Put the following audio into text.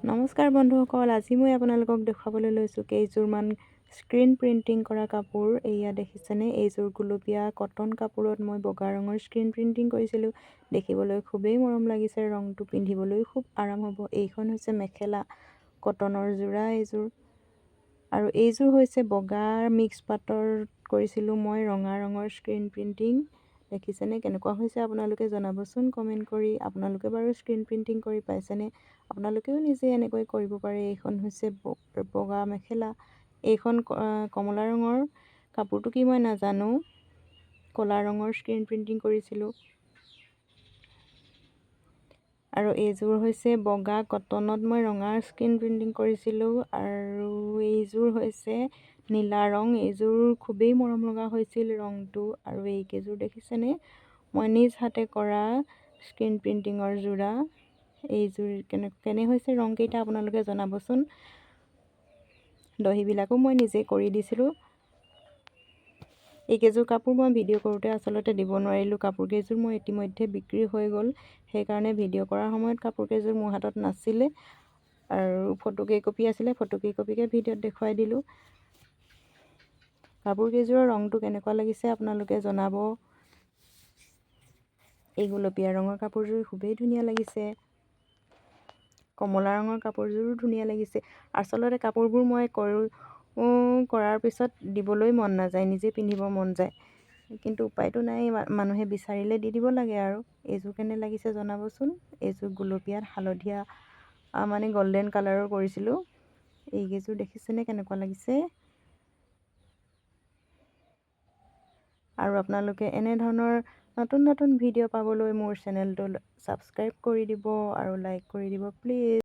নমস্কাৰ বন্ধুসকল, আজি মই আপোনালোকক দেখুৱাবলৈ লৈছোঁ কেইযোৰমান স্ক্ৰীন প্ৰিণ্টিং কৰা কাপোৰ। এয়া দেখিছেনে, এইযোৰ গুলপীয়া কটন কাপোৰত মই বগা ৰঙৰ স্ক্ৰীন প্ৰিণ্টিং কৰিছিলোঁ। দেখিবলৈ খুবেই মৰম লাগিছে, ৰংটো পিন্ধিবলৈ খুব আৰাম হ'ব। এইখন হৈছে মেখেলা কটনৰ যোৰা এইযোৰ, আৰু এইযোৰ হৈছে বগা মিক্স পাটৰ কৰিছিলোঁ মই ৰঙা ৰঙৰ স্ক্ৰীন প্ৰিণ্টিং। দেখিছেনে কেনেকুৱা হৈছে, আপোনালোকে জনাবচোন কমেণ্ট কৰি। আপোনালোকে বাৰু স্ক্ৰীন প্ৰিণ্টিং কৰি পাইছেনে? আপোনালোকেও নিজে এনেকৈ কৰিব পাৰে। এইখন হৈছে বগা মেখেলা, এইখন কমলা ৰঙৰ কাপোৰটো কি মই নাজানো, ক'লা ৰঙৰ স্ক্ৰীন প্ৰিণ্টিং কৰিছিলোঁ। আৰু এইযোৰ হৈছে বগা কটনত মই ৰঙা স্ক্ৰীন প্ৰিণ্টিং কৰিছিলোঁ। আৰু এইযোৰ হৈছে নীলা ৰং, এইযোৰ খুবেই মৰম লগা হৈছিল ৰংটো। আৰু এইকেইযোৰ দেখিছেনে, মই নিজ হাতে কৰা স্ক্ৰীন প্ৰিণ্টিঙৰ যোৰা। এইযোৰ কেনে হৈছে ৰংকেইটা আপোনালোকে জনাবচোন। দহিবিলাকো মই নিজে কৰি দিছিলোঁ। এইকেইযোৰ কাপোৰ মই ভিডিঅ' কৰোঁতে আচলতে দিব নোৱাৰিলোঁ। কাপোৰকেইযোৰ মই ইতিমধ্যে বিক্ৰী হৈ গ'ল, সেইকাৰণে ভিডিঅ' কৰাৰ সময়ত কাপোৰকেইযোৰ মোৰ হাতত নাছিলে। আৰু ফটোকেইকপি আছিলে, ফটোকেইকপিকে ভিডিঅ'ত দেখুৱাই দিলোঁ। কাপোৰকেইযোৰৰ ৰংটো কেনেকুৱা লাগিছে আপোনালোকে জনাব। এই গুলপীয়া ৰঙৰ কাপোৰযোৰ খুবেই ধুনীয়া লাগিছে, কমলা ৰঙৰ কাপোৰযোৰো ধুনীয়া লাগিছে। আচলতে কাপোৰবোৰ মই কৰাৰ পিছত দিবলৈ মন নাযায়, নিজে পিন্ধিব মন যায়, কিন্তু উপায়তো নাই, মানুহে বিচাৰিলে দি দিব লাগে আৰু। এইযোৰ কেনে লাগিছে জনাবচোন। এইযোৰ গুলপীয়াত হালধীয়া মানে গল্ডেন কালাৰৰ কৰিছিলোঁ। এইকেইযোৰ দেখিছেনে কেনেকুৱা লাগিছে। আৰু আপোনালোকে এনেধৰণৰ নতুন নতুন ভিডিঅ' পাবলৈ মোৰ চেনেলটো ছাবস্ক্ৰাইব কৰি দিব আৰু লাইক কৰি দিব প্লিজ।